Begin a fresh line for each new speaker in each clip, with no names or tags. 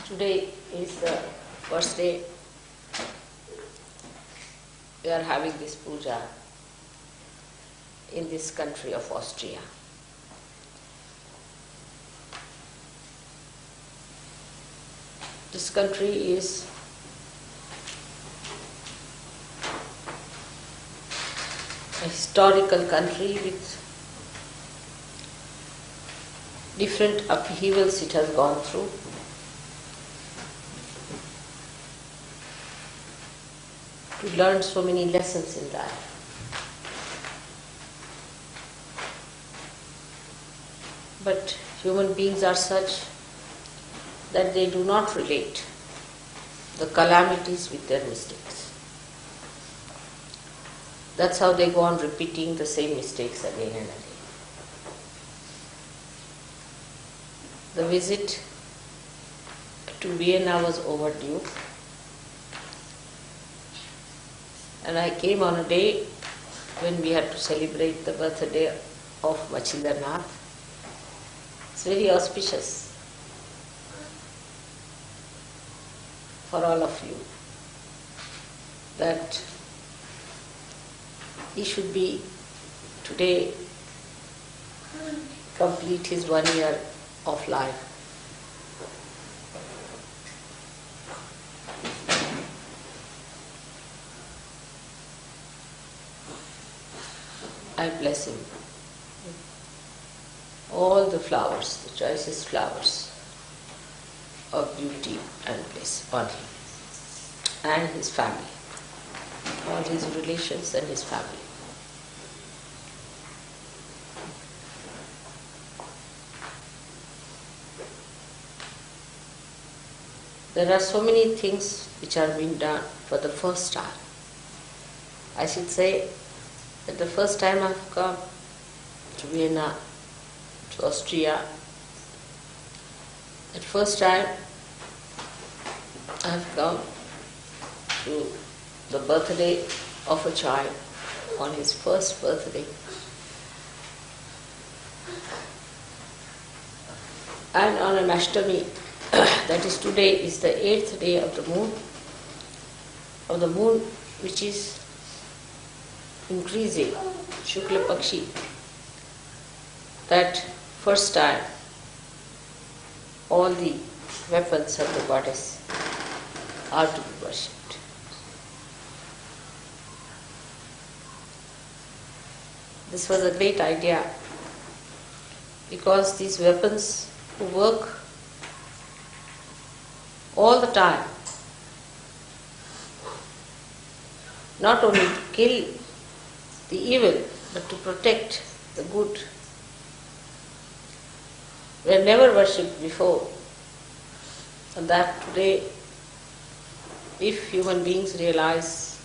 Today is the first day we are having this puja in this country of Austria. This country is a historical country with different upheavals it has gone through. To learn so many lessons in life. But human beings are such that they do not relate the calamities with their mistakes. That's how they go on repeating the same mistakes again and again. The visit to Vienna was overdue. And I came on a day when we had to celebrate the birthday of Mataji. It's very auspicious for all of you that he should be today complete his 1 year of life. I bless him. All the flowers, the choicest flowers of beauty and bliss on him and his family, all his relations and his family. There are so many things which are being done for the first time. I should say that the first time I've come to Vienna, to Austria, that first time I've come to the birthday of a child on his first birthday. And on an Ashtami, that is today, is the 8th day of the moon which is increasing, Shukla Pakshi. That first time all the weapons of the goddess are to be worshipped. This was a great idea because these weapons who work all the time, not only to kill the evil, but to protect the good, were never worshipped before. And that today, if human beings realize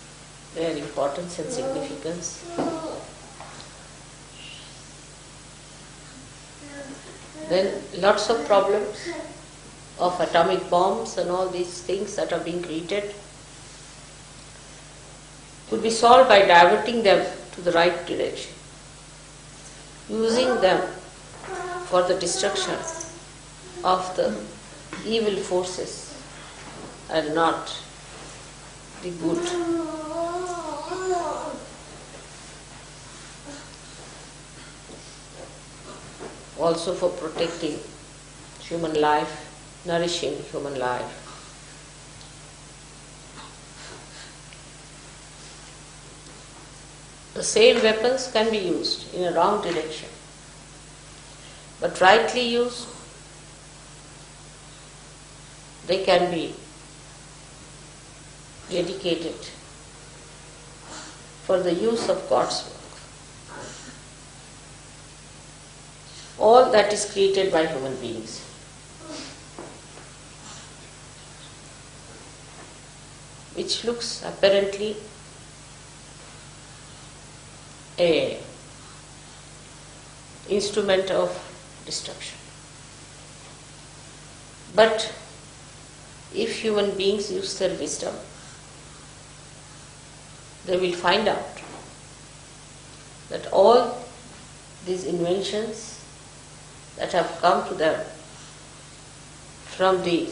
their importance and significance, then lots of problems of atomic bombs and all these things that are being created could be solved by diverting them to the right direction, using them for the destruction of the evil forces and not the good. Also for protecting human life, nourishing human life. The same weapons can be used in a wrong direction, but rightly used, they can be dedicated for the use of God's work. All that is created by human beings, which looks apparently a instrument of destruction. But if human beings use their wisdom, they will find out that all these inventions that have come to them from the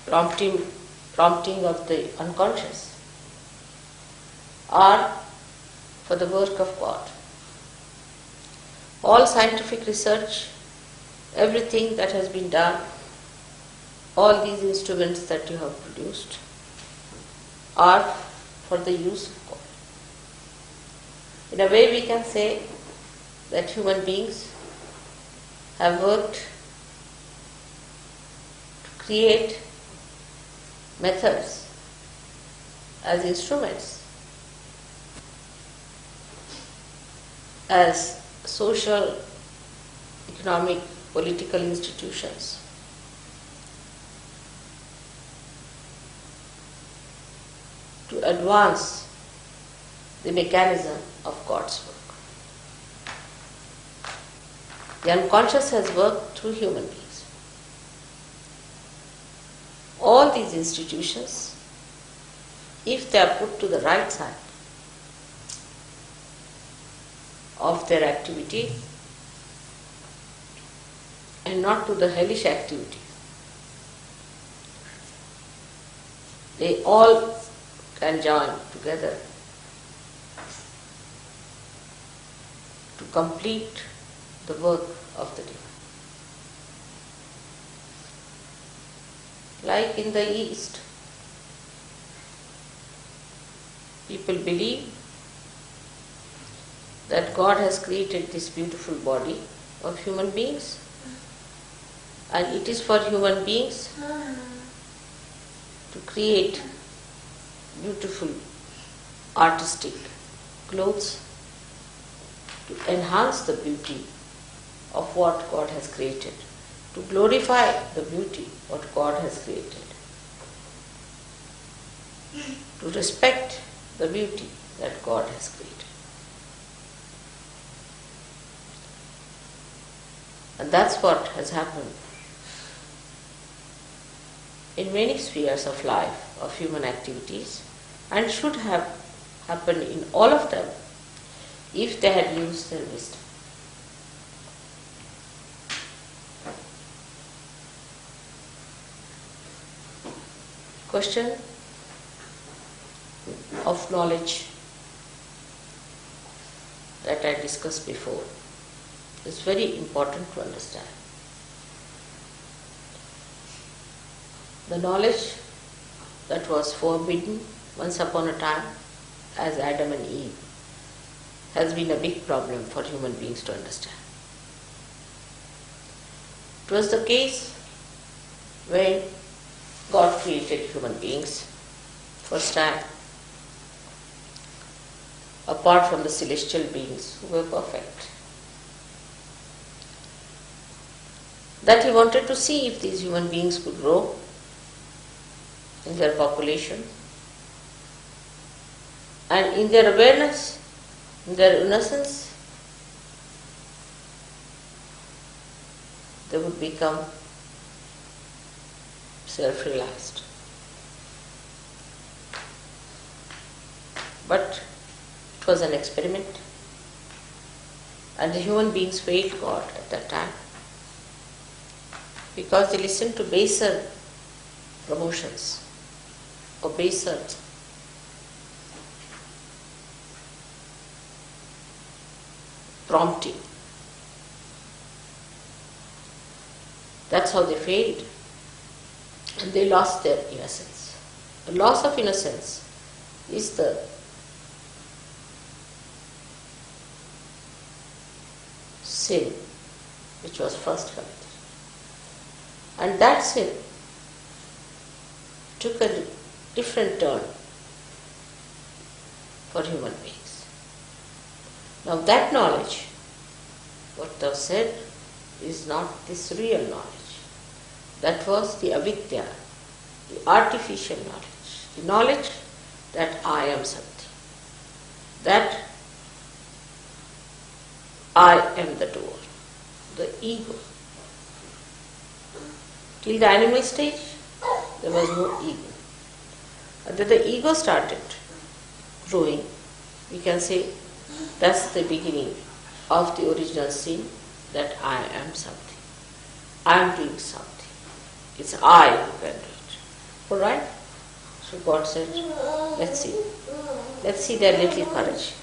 prompting of the unconscious are for the work of God. All scientific research, everything that has been done, all these instruments that you have produced are for the use of God. In a way, we can say that human beings have worked to create methods as instruments, as social, economic, political institutions to advance the mechanism of God's work. The unconscious has worked through human beings. All these institutions, if they are put to the right side of their activity and not to the hellish activity, they all can join together to complete the work of the divine. Like in the East, people believe that God has created this beautiful body of human beings, and it is for human beings to create beautiful artistic clothes to enhance the beauty of what God has created, to glorify the beauty what God has created, to respect the beauty that God has created. And that's what has happened in many spheres of life, of human activities, and should have happened in all of them if they had used their wisdom. Question of knowledge that I discussed before is very important to understand. The knowledge that was forbidden once upon a time as Adam and Eve has been a big problem for human beings to understand. It was the case when God created human beings first time, apart from the celestial beings who were perfect. That He wanted to see if these human beings could grow in their population and in their awareness, in their innocence, they would become self-realized. But it was an experiment, and the human beings failed God at that time because they listened to baser promotions or baser prompting. That's how they failed, and they lost their innocence. The loss of innocence is the sin which was first committed. And that sin took a different turn for human beings. Now that knowledge, what thou said, is not this real knowledge. That was the avidya, the artificial knowledge, the knowledge that I am something, that I am the doer, the ego. Till the animal stage, there was no ego. And then the ego started growing. We can say that's the beginning of the original sin, that I am something. I am doing something. It's I who can do it. Alright? So God said, let's see. Let's see their little courage.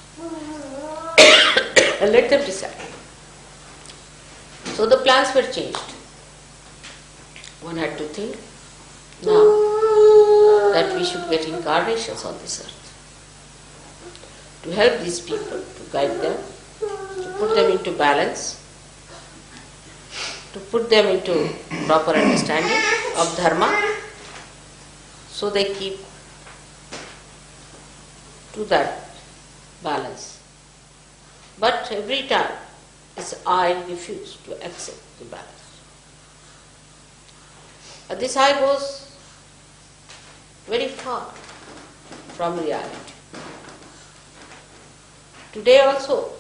And let them decide. So the plans were changed. One had to think now that we should get incarnations on this earth to help these people, to guide them, to put them into balance, to put them into proper understanding of dharma, so they keep to that balance. But every time I refuse to accept the balance. This I goes very far from reality. Today also,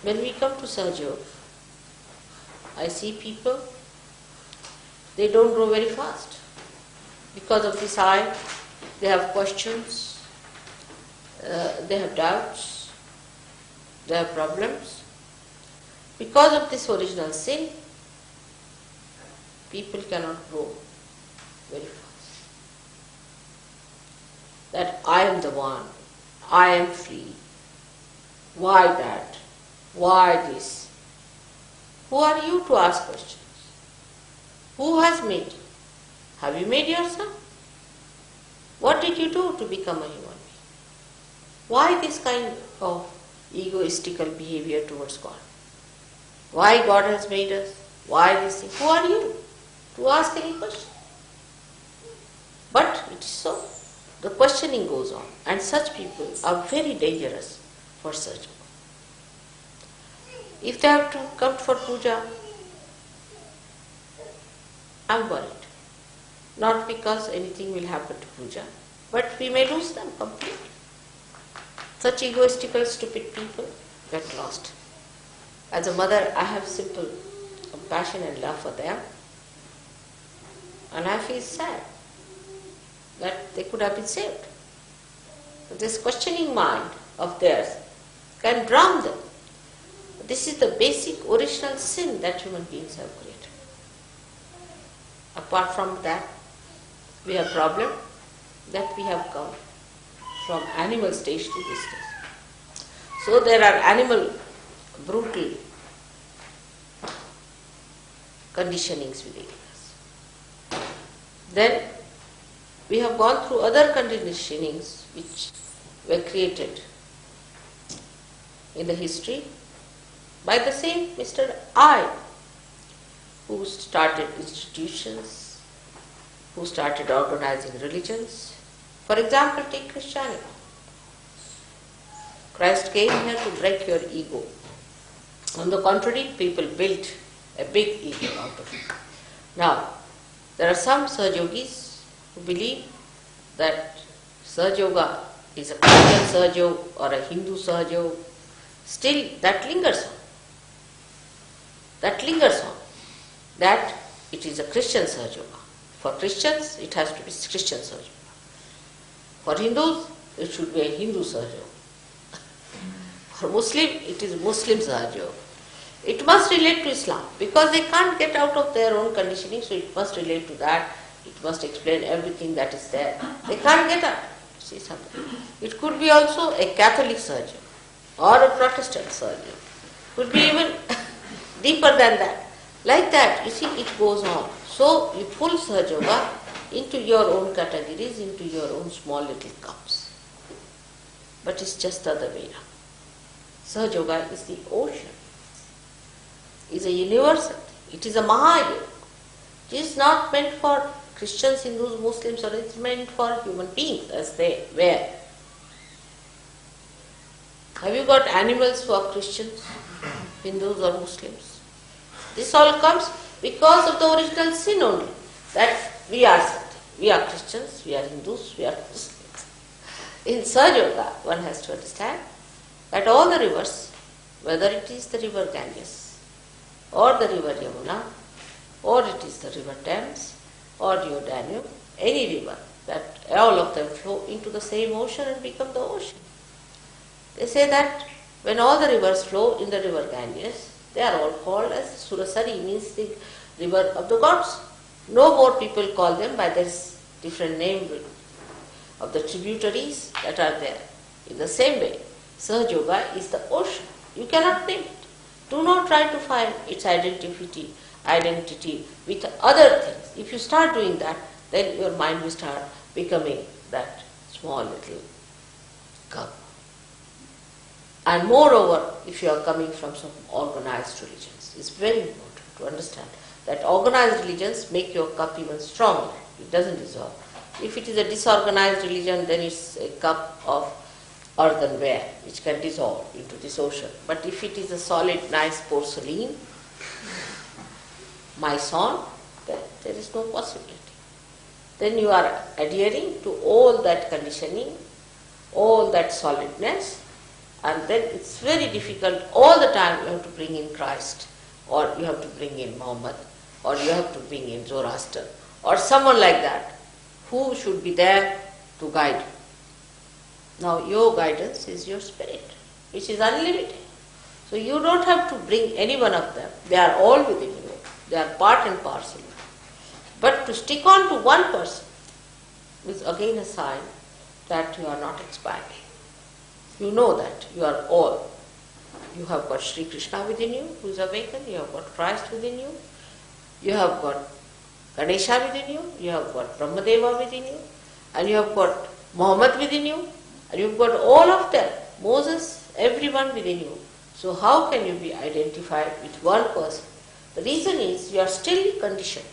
when we come to Sahaja, I see people, they don't grow very fast. Because of this I, they have questions, they have doubts, they have problems. Because of this original sin, people cannot grow very fast. That I am the one, I am free. Why that? Why this? Who are you to ask questions? Who has made you? Have you made yourself? What did you do to become a human being? Why this kind of egoistical behavior towards God? Why God has made us? Why this thing? Who are you to ask any question? But it is so. The questioning goes on, and such people are very dangerous for surgery. If they have to come for puja, I am worried. Not because anything will happen to puja, but we may lose them completely. Such egoistical, stupid people get lost. As a mother, I have simple compassion and love for them, and I feel sad that they could have been saved. But this questioning mind of theirs can drown them. This is the basic original sin that human beings have created. Apart from that, we have problem that we have come from animal stage to this stage. So there are animal brutal conditionings within us. Then we have gone through other conditionings which were created in the history by the same Mr. I, who started institutions, who started organizing religions. For example, take Christianity. Christ came here to break your ego. On the contrary, people built a big ego out of it. Now, there are some Sahajogis who believe that Sahaja is a Christian Sahaja or a Hindu Sahaja. Still, that lingers on. That lingers on. That it is a Christian Sahaja. For Christians, it has to be Christian Sahaja. For Hindus, it should be a Hindu Sahaja. For Muslim, it is Muslim Sahaja. It must relate to Islam because they can't get out of their own conditioning, so it must relate to that. It must explain everything that is there. They can't get out. See something. It could be also a Catholic Sahaja or a Protestant Sahaja. Could be even deeper than that. Like that, you see, it goes on. So you pull Sahaja into your own categories, into your own small little cups. But it's just the other way around. Sahaja is the ocean. It is a universal thing. It is a Mahayoga. It is not meant for Christians, Hindus, Muslims, or it is meant for human beings as they were. Have you got animals who are Christians, Hindus or Muslims? This all comes because of the original sin only, that we are something. We are Christians, we are Hindus, we are Muslims. In Sahaja, one has to understand that all the rivers, whether it is the river Ganges, or the river Yamuna, or it is the river Thames, or your Danube, any river, that all of them flow into the same ocean and become the ocean. They say that when all the rivers flow in the river Ganges, they are all called as Surasari, means the river of the gods. No more people call them by this different name of the tributaries that are there. In the same way, Sahaja Yoga is the ocean. You cannot name it. Do not try to find its identity with other things. If you start doing that, then your mind will start becoming that small little cup. And moreover, if you are coming from some organized religions, it's very important to understand that organized religions make your cup even stronger. It doesn't dissolve. If it is a disorganized religion, then it's a cup of earthenware which can dissolve into this ocean. But if it is a solid, nice porcelain, maison, then there is no possibility. Then you are adhering to all that conditioning, all that solidness, and then it's very difficult. All the time you have to bring in Christ, or you have to bring in Muhammad, or you have to bring in Zoroaster, or someone like that, who should be there to guide you. Now your guidance is your spirit, which is unlimited. So you don't have to bring any one of them. They are all within you. They are part and parcel. But to stick on to one person is again a sign that you are not expanding. You know that you are all. You have got Shri Krishna within you, who is awakened. You have got Christ within you. You have got Ganesha within you. You have got Brahmadeva within you. And you have got Muhammad within you. And you have got all of them. Moses, everyone within you. So how can you be identified with one person? The reason is you are still conditioned.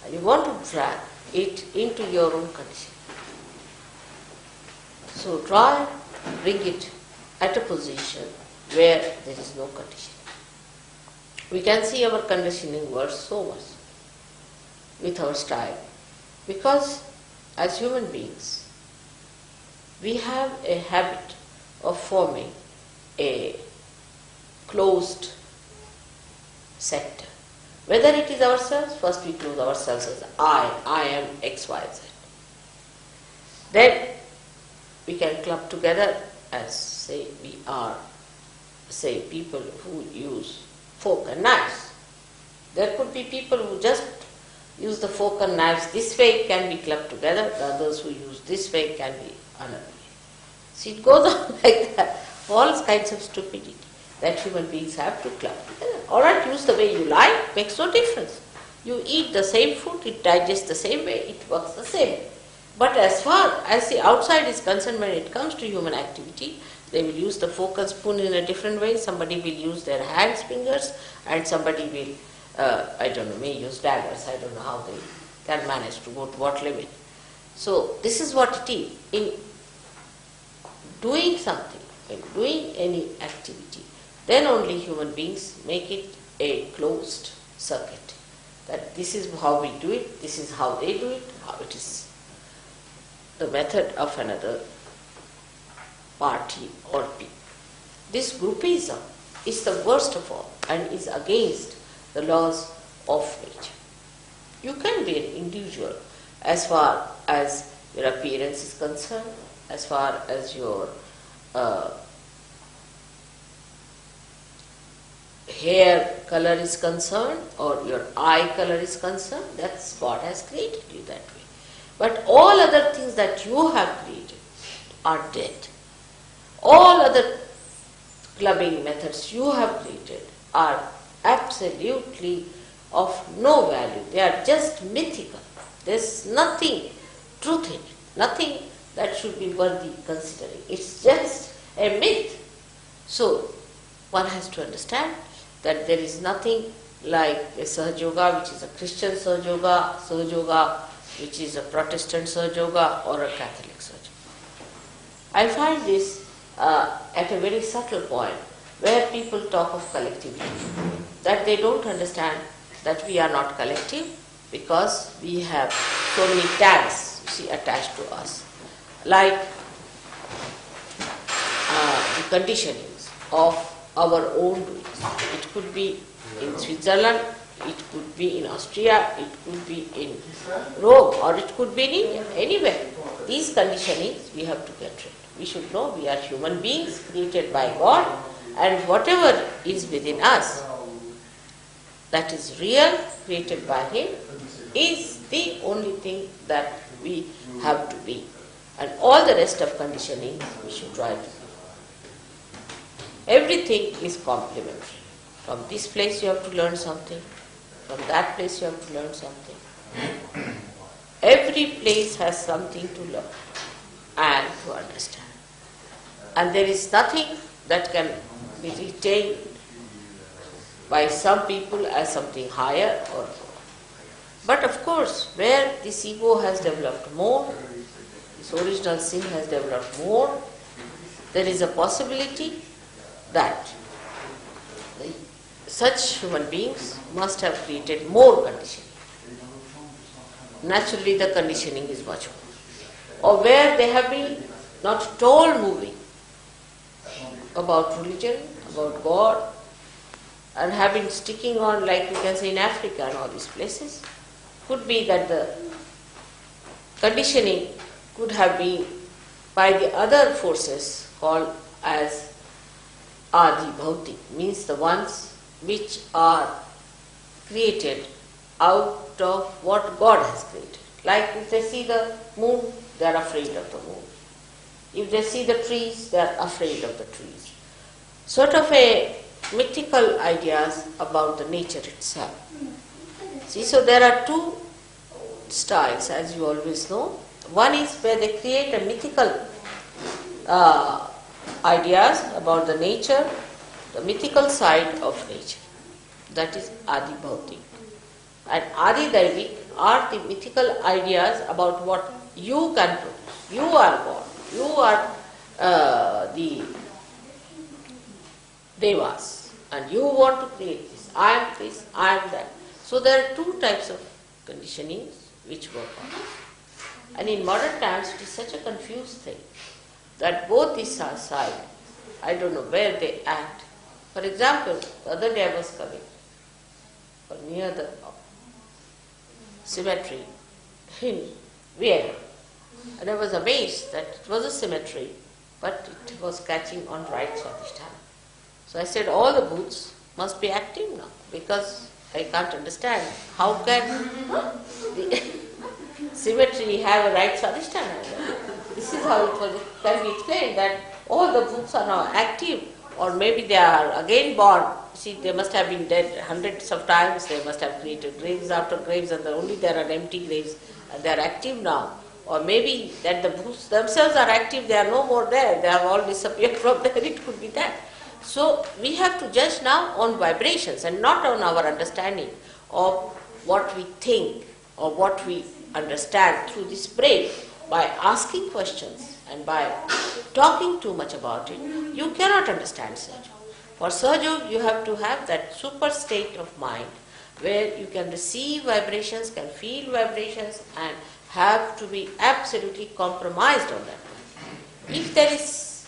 And you want to drag it into your own condition. So try to bring it at a position where there is no condition. We can see our conditioning works so much with our style, because as human beings, we have a habit of forming a closed sector. Whether it is ourselves, first we close ourselves as I am X, Y, Z. Then we can club together as, say, we are, say, people who use fork and knives. There could be people who just use the fork and knives this way, can be clubbed together. The others who use this way can be another way. So it goes on like that. All kinds of stupidity that human beings have to club together. Alright, use the way you like, makes no difference. You eat the same food, it digests the same way, it works the same way. But as far as the outside is concerned, when it comes to human activity, they will use the fork and spoon in a different way. Somebody will use their hands, fingers, and somebody will, may use daggers. I don't know how they can manage to go to what limit. So this is what it is. In doing something, in doing any activity, then only human beings make it a closed circuit. That this is how we do it, this is how they do it, how it is the method of another party or people. This groupism is the worst of all and is against the laws of nature. You can be an individual as far as your appearance is concerned, as far as your hair color is concerned or your eye color is concerned. That's God has created you that way. But all other things that you have created are dead. All other clubbing methods you have created are absolutely of no value. They are just mythical. There's nothing truth in it, nothing that should be worthy considering. It's just a myth. So one has to understand that there is nothing like a Sahaja Yoga, which is a Christian Sahaja Yoga, which is a Protestant Sahaja Yoga, or a Catholic Sahaja Yoga. I find this at a very subtle point where people talk of collectivity, that they don't understand that we are not collective because we have so many tags, attached to us, like the conditionings of our own doings. It could be in Switzerland, it could be in Austria, it could be in Rome, or it could be in India, anywhere. These conditionings we have to get rid. We should know we are human beings created by God, and whatever is within us that is real, created by him, is the only thing that we have to be. And all the rest of conditioning we should try to be. Everything is complementary. From this place you have to learn something, from that place you have to learn something. Every place has something to learn and to understand. And there is nothing that can be retained by some people as something higher or lower. But of course, where this ego has developed more, this original sin has developed more, there is a possibility that such human beings must have created more conditioning. Naturally, the conditioning is much more. Or where they have been not at all moving about religion, about God, and have been sticking on, like you can say in Africa and all these places, could be that the conditioning could have been by the other forces called as Adi Bhautik, means the ones which are created out of what God has created. Like if they see the moon, they are afraid of the moon. If they see the trees, they are afraid of the trees. Sort of a mythical ideas about the nature itself. See, so there are two styles, as you always know. One is where they create a mythical ideas about the nature, the mythical side of nature. That is Adi Bhautik. And Adi Daivik are the mythical ideas about what you can produce. You are God. You are the Devas. And you want to create this. I am this, I am that. So there are two types of conditionings which work on. And in modern times it is such a confused thing that both these sides, I don't know where they act. For example, the other day I was coming near the cemetery in Vienna, and I was amazed that it was a cemetery, but it was catching on right Swadhisthana. So I said, all the booths must be active now, because I can't understand how can the cemetery have a right Swadhisthana. This is how it was, can be explained, that all the booths are now active, or maybe they are again born. See, they must have been dead hundreds of times, they must have created graves after graves, and only there are empty graves, and they are active now. Or maybe that the booths themselves are active, they are no more there, they have all disappeared from there, it could be that. So we have to judge now on vibrations and not on our understanding of what we think or what we understand through this brain. By asking questions and by talking too much about it, you cannot understand Sahaja. For Sahaja, you have to have that super state of mind where you can receive vibrations, can feel vibrations, and have to be absolutely compromised on that. If there is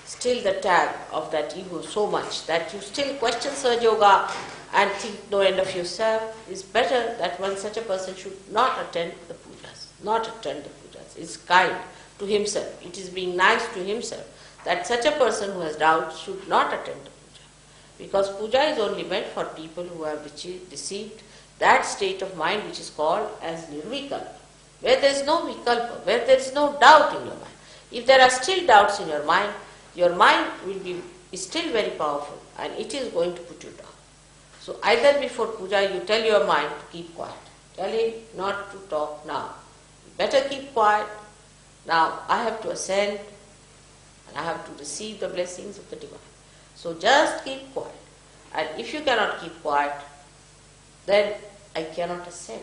still the tag of that ego so much that you still question Sahaja Yoga and think no end of yourself, it's better that one such a person should not attend the pujas. Not attend the pujas. It's kind to himself. It is being nice to himself that such a person who has doubts should not attend the puja. Because puja is only meant for people who have received that state of mind which is called as nirvikalpa, where there is no vikalpa, where there is no doubt in your mind. If there are still doubts in your mind will be still very powerful and it is going to put you down. So either before puja you tell your mind to keep quiet. Tell him not to talk now. You better keep quiet. Now I have to ascend and I have to receive the blessings of the divine. So just keep quiet. And if you cannot keep quiet, then I cannot ascend.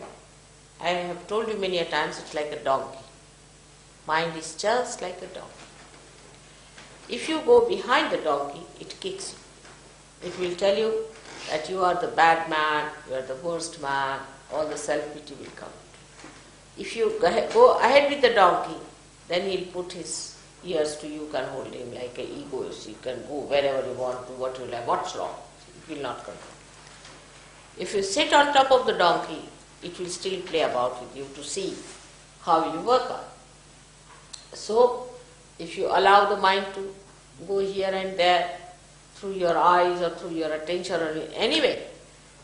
I have told you many a times it's like a donkey. Mind is just like a donkey. If you go behind the donkey, it kicks you. It will tell you that you are the bad man, you are the worst man, all the self-pity will come. If you go ahead with the donkey, then he'll put his ears to you, can hold him like an egoist. You can go wherever you want, do what you like. What's wrong? It will not control. If you sit on top of the donkey, it will still play about with you to see how you work on. So, if you allow the mind to go here and there, through your eyes or through your attention or any way,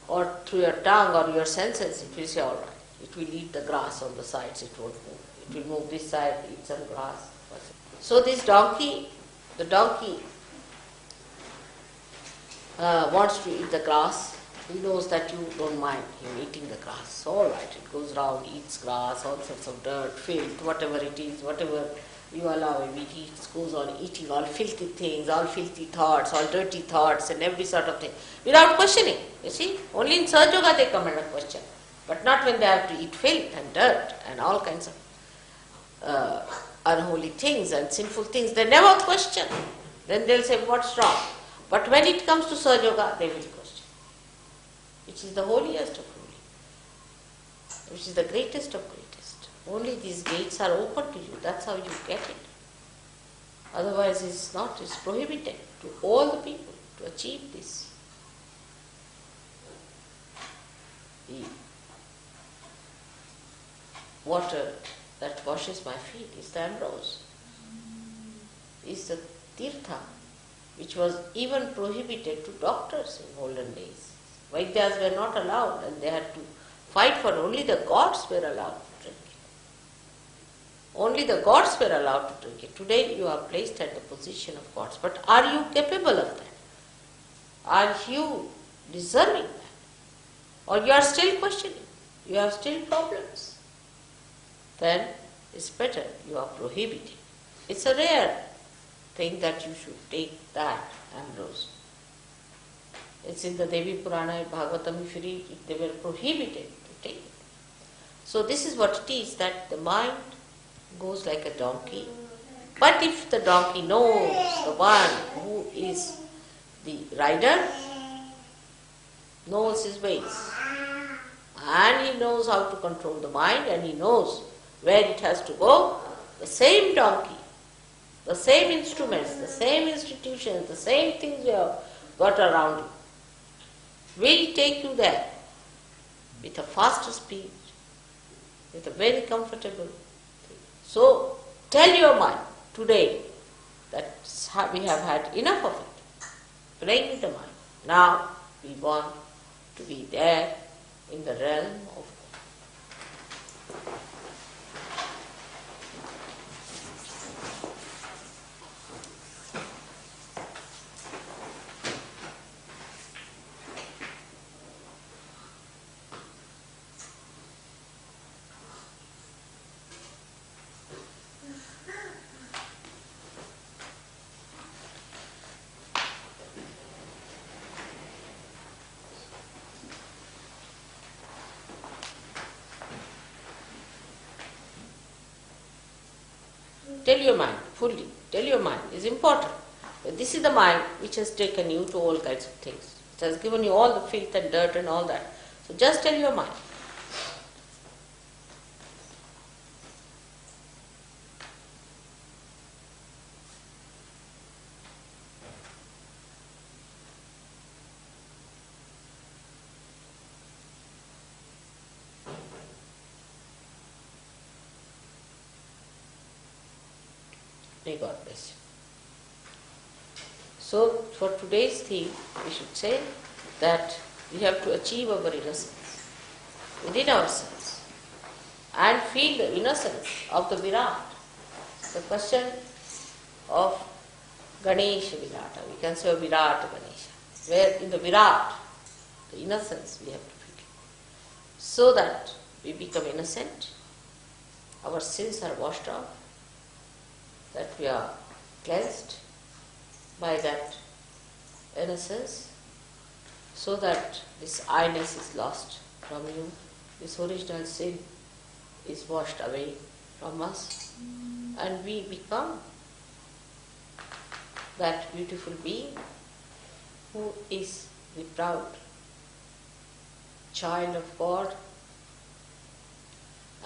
or through your tongue or your senses, it will say, all right, it will eat the grass on the sides, it won't move. It will move this side, eat some grass. So this donkey, the donkey wants to eat the grass. He knows that you don't mind him eating the grass. So all right, it goes round, eats grass, all sorts of dirt, filth, whatever it is, whatever you allow him, he eats, goes on eating all filthy things, all filthy thoughts, all dirty thoughts and every sort of thing, without questioning. You see, only in Sahaja Yoga they come under question, but not when they have to eat filth and dirt and all kinds of unholy things and sinful things. They never question. Then they'll say, what's wrong? But when it comes to Sahaja Yoga, they will question, which is the holiest of holy, which is the greatest of greatest. Only these gates are open to you. That's how you get it. Otherwise, it's not. It's prohibited to all the people to achieve this. The water that washes my feet is the ambrose, is the tirtha, which was even prohibited to doctors in olden days. Vaidyas were not allowed and they had to fight for it. Only the gods were allowed to drink it. Only the gods were allowed to drink it. Today you are placed at the position of gods. But are you capable of that? Are you deserving that? Or you are still questioning? You have still problems? Then it's better you are prohibited. It's a rare thing that you should take that ambrose. It's in the Devi Purana, Bhagavatam, if you read it, they were prohibited to take it. So this is what it is, that the mind goes like a donkey. But if the donkey knows the one who is the rider, knows his ways, and he knows how to control the mind, and he knows where it has to go, the same donkey, the same instruments, the same institutions, the same things you have got around you, will take you there with a faster speed, with a very comfortable thing. So tell your mind today that we have had enough of it. Playing with the mind. Now we want to be there in the realm of God. Tell your mind fully. Tell your mind is important. But this is the mind which has taken you to all kinds of things. It has given you all the filth and dirt and all that. So just tell your mind. May God bless you. So, for today's theme, we should say that we have to achieve our innocence within ourselves and feel the innocence of the Virat. The question of Ganesha Virata, we can say Virat Ganesha, where in the Virat, the innocence we have to feel. So that we become innocent, our sins are washed off, that we are cleansed by that innocence, so that this I-ness is lost from you, this original sin is washed away from us, and we become that beautiful being who is the proud child of God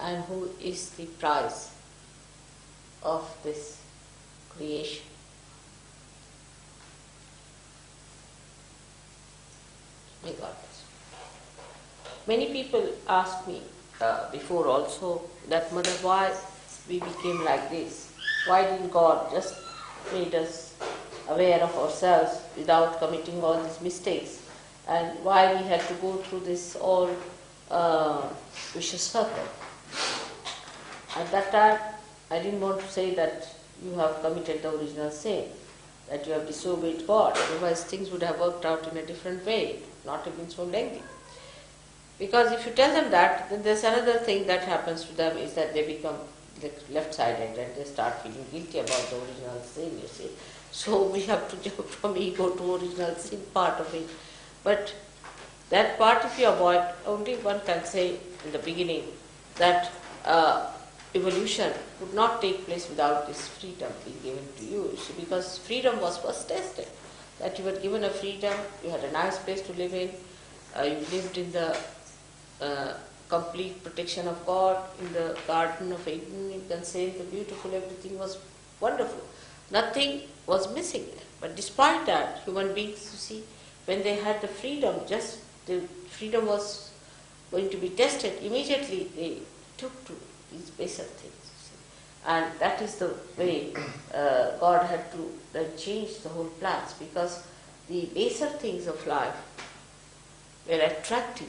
and who is the prize of this creation. May God bless you. Many people ask me before also that, Mother, why we became like this? Why didn't God just made us aware of ourselves without committing all these mistakes, and why we had to go through this all vicious circle. At that time, I didn't want to say that you have committed the original sin, that you have disobeyed God, otherwise things would have worked out in a different way, not have been so lengthy. Because if you tell them that, then there's another thing that happens to them is that they become left-sided and they start feeling guilty about the original sin, you see. So we have to jump from ego to original sin part of it. But that part, if you avoid, only one can say in the beginning that evolution would not take place without this freedom being given to you. See, because freedom was first tested. That you were given a freedom, you had a nice place to live in, you lived in the complete protection of God, in the Garden of Eden, you can say the beautiful, everything was wonderful. Nothing was missing there. But despite that, human beings, you see, when they had the freedom, just the freedom was going to be tested, immediately they took to these baser things. You see. And that is the way God had to then change the whole plans, because the baser things of life were attractive,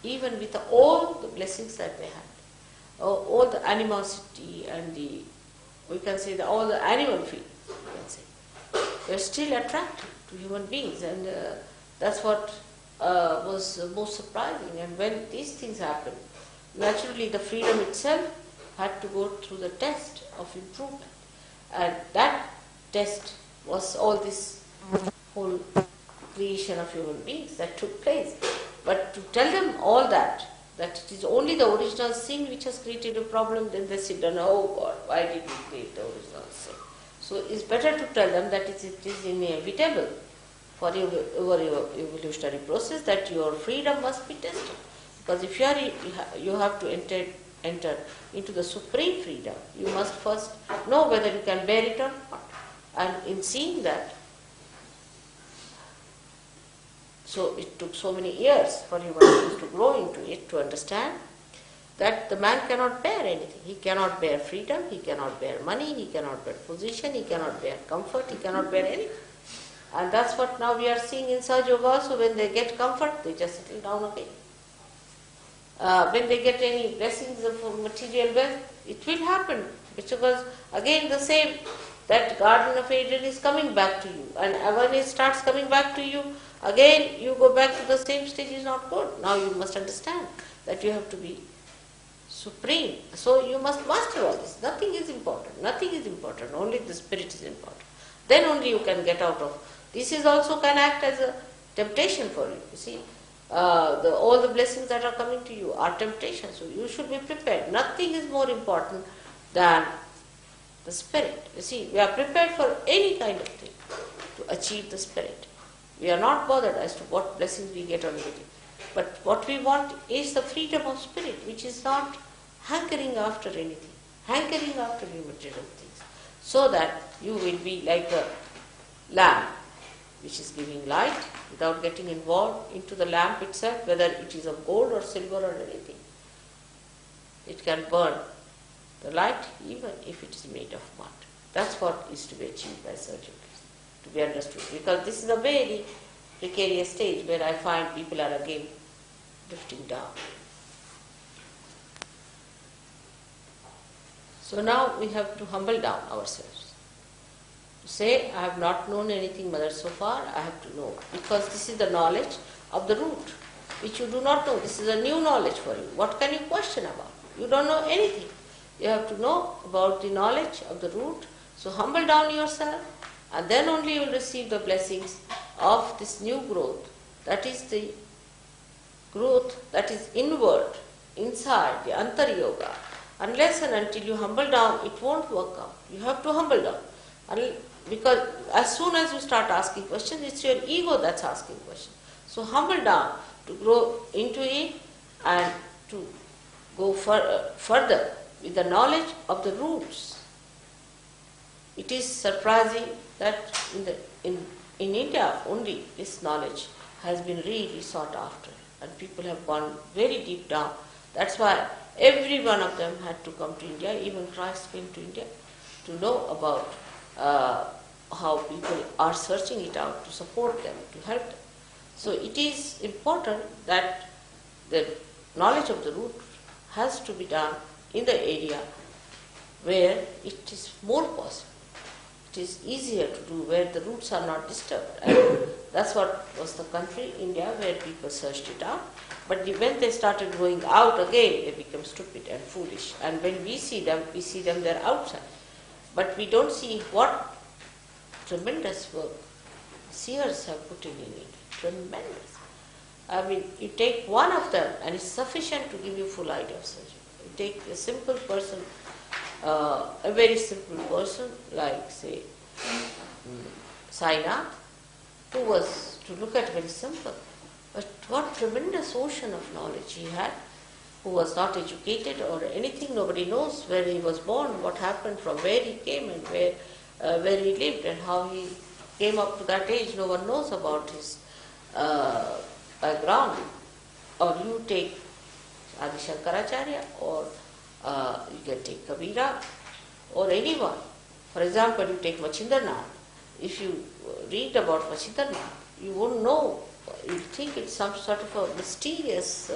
even with all the blessings that they had, all the animosity and the, we can say, all the animal feelings, we can say, they were still attractive to human beings, and that's what was most surprising. And when these things happened, naturally the freedom itself had to go through the test of improvement, and that test was all this whole creation of human beings that took place. But to tell them all that it is only the original sin which has created a problem, then they sit down, oh God, why did we create the original sin? So it's better to tell them that it is inevitable for your evolutionary process that your freedom must be tested. Because if you have to enter into the supreme freedom, you must first know whether you can bear it or not. And in seeing that, so it took so many years for human beings to grow into it, to understand that the man cannot bear anything. He cannot bear freedom, he cannot bear money, he cannot bear position, he cannot bear comfort, he cannot bear anything. And that's what now we are seeing in Sahaja Yoga also. When they get comfort, they just settle down again. When they get any blessings of material wealth, it will happen. Because again the same, that Garden of Eden is coming back to you. And when it starts coming back to you, again you go back to the same stage, is not good. Now you must understand that you have to be supreme. So you must master all this. Nothing is important. Nothing is important. Only the spirit is important. Then only you can get out of. This is also can act as a temptation for you. You see, all the blessings that are coming to you are temptations. So you should be prepared. Nothing is more important than the spirit. You see, we are prepared for any kind of thing to achieve the spirit. We are not bothered as to what blessings we get on the day. But what we want is the freedom of spirit, which is not hankering after anything, hankering after material things, so that you will be like a lamp which is giving light without getting involved into the lamp itself, whether it is of gold or silver or anything. It can burn the light even if it is made of mud. That's what is to be achieved by surgery, to be understood. Because this is a very precarious stage where I find people are again drifting down. So now we have to humble down ourselves. To say, I have not known anything, Mother, so far, I have to know. Because this is the knowledge of the root, which you do not know. This is a new knowledge for you. What can you question about? You don't know anything. You have to know about the knowledge of the root. So humble down yourself, and then only you will receive the blessings of this new growth. That is the growth that is inward, inside, the Antar Yoga. Unless and until you humble down, it won't work out. You have to humble down. Because as soon as you start asking questions, it's your ego that's asking questions. So humble down to grow into it and to go further with the knowledge of the roots. It is surprising that in India only this knowledge has been really sought after, and people have gone very deep down. That's why every one of them had to come to India. Even Christ came to India to know about how people are searching it out to support them, to help them. So it is important that the knowledge of the root has to be done in the area where it is more possible. It is easier to do where the roots are not disturbed. And that's what was the country, India, where people searched it out. But when they started going out again, they become stupid and foolish. And when we see them they're outside. But we don't see what tremendous work seers have put in it. Tremendous. I mean, you take one of them and it's sufficient to give you full idea of surgery. You take a simple person, a very simple person like, say, Sainath, who was, to look at, very simple, but what tremendous ocean of knowledge he had, who was not educated or anything. Nobody knows where he was born, what happened, from where he came, and where he lived, and how he came up to that age. No one knows about his background. Or you take Adi Shankaracharya, or you can take Kabira, or anyone. For example, you take Machindranath. If you read about Machindranath, you won't know. You think it's some sort of a mysterious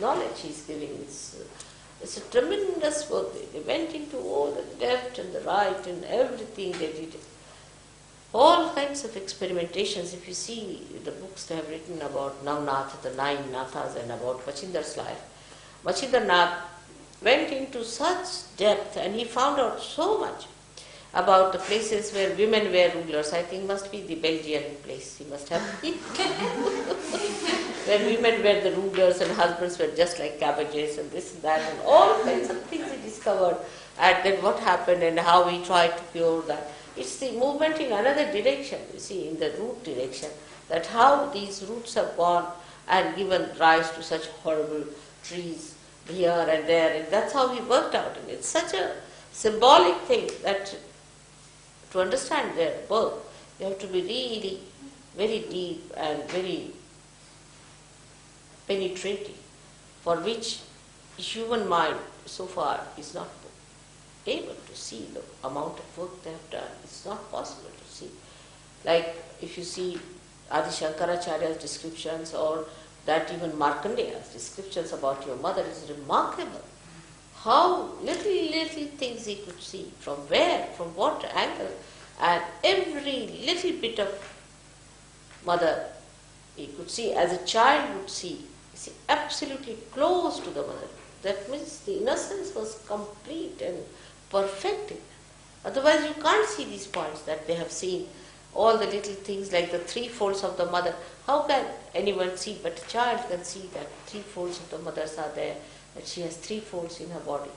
knowledge he's giving. It's a tremendous work. They went into all the left and the right and everything they did. All kinds of experimentations. If you see the books they have written about Navnath, the 9 Nathas, and about Machindra's life, Machindranath went into such depth and he found out so much about the places where women were rulers. I think must be the Belgian place. He must have been. Where women were the rulers and husbands were just like cabbages and this and that, and all kinds of things he discovered. And then what happened and how he tried to cure that. It's the movement in another direction, you see, in the root direction, that how these roots have gone and given rise to such horrible trees here and there, and that's how he worked out. And it's such a symbolic thing that to understand their birth, you have to be really very deep and very penetrating, for which human mind so far is not able to see the amount of work they have done. It's not possible to see. Like if you see Adi Shankaracharya's descriptions, or that even Markandeya's descriptions about your mother, is remarkable. How little things he could see, from where, from what angle, and every little bit of mother he could see as a child would see. You see, absolutely close to the mother. That means the innocence was complete and perfected. Otherwise you can't see these points that they have seen, all the little things like the 3 folds of the mother. How can anyone see? But a child can see that 3 folds of the mothers are there, that she has 3 folds in her body.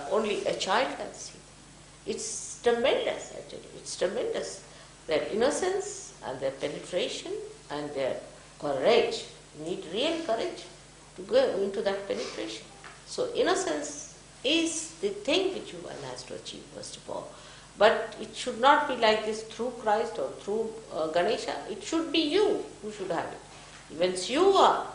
Only a child can see. It's tremendous, actually. It's tremendous. Their innocence and their penetration and their courage. You need real courage to go into that penetration. So innocence is the thing which one has to achieve first of all. But it should not be like this through Christ or through Ganesha. It should be you who should have it. Once you are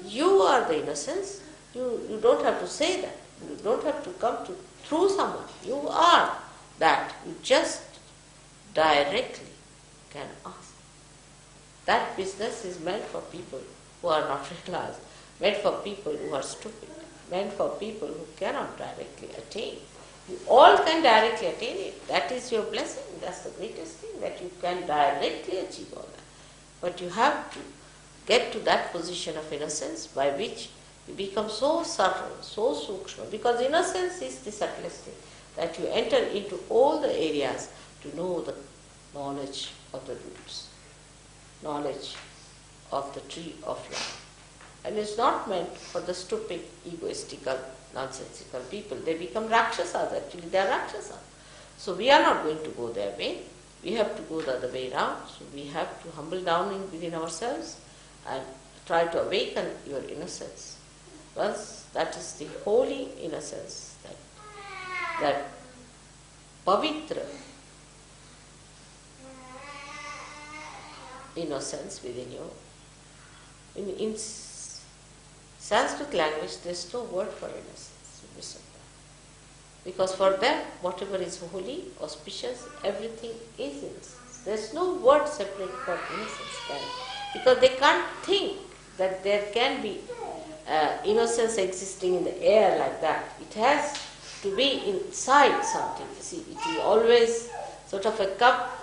the innocence, you don't have to say that. You don't have to come to through someone. You are that. You just directly can ask. That business is meant for people who are not realized, meant for people who are stupid, meant for people who cannot directly attain. You all can directly attain it. That is your blessing. That's the greatest thing, that you can directly achieve all that. But you have to get to that position of innocence by which you become so subtle, so sukshma, because innocence is the subtlest thing, that you enter into all the areas to know the knowledge of the roots, knowledge of the tree of life. And it's not meant for the stupid, egoistical, nonsensical people. They become Rakshasas, actually they are Rakshasas. So we are not going to go their way. We have to go the other way around. So we have to humble down within ourselves and try to awaken your innocence. Once that is the holy innocence, that pavitra innocence within you. In Sanskrit language, there is no word for innocence. Because for them, whatever is holy, auspicious, everything is innocence. There's no word separate for innocence then. Because they can't think that there can be innocence existing in the air like that. It has to be inside something. You see, it is always sort of a cup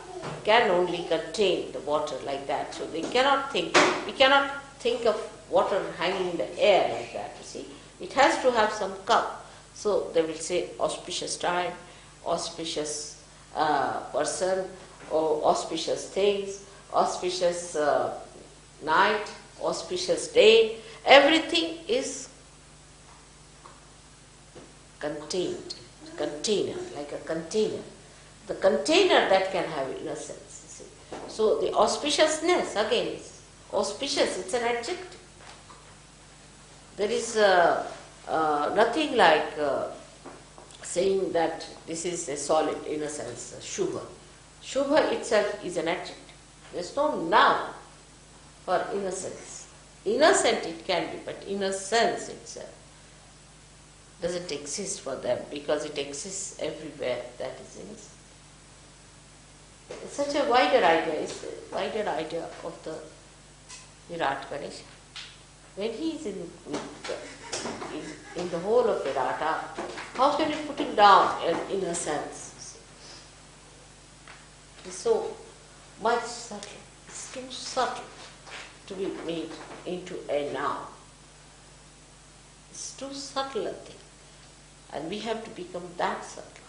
can only contain the water like that. So they cannot think, we cannot think of water hanging in the air like that, you see. It has to have some cup. So they will say auspicious time, auspicious person, or auspicious things, auspicious night, auspicious day. Everything is contained, container, like a container. The container that can have innocence, you see. So the auspiciousness, again, is auspicious, it's an adjective. There is nothing like saying that this is a solid, in a sense, Shubha. Shubha itself is an adjective. There is no noun for innocence. Innocent it can be, but innocence itself doesn't exist for them because it exists everywhere that is innocent. It's such a wider idea, it's a wider idea of the Virat Ganesha. When he is in the whole of Virata, how can you put him down in a sense? It's so much subtle. It's too subtle to be made into a noun. It's too subtle a thing. And we have to become that subtle.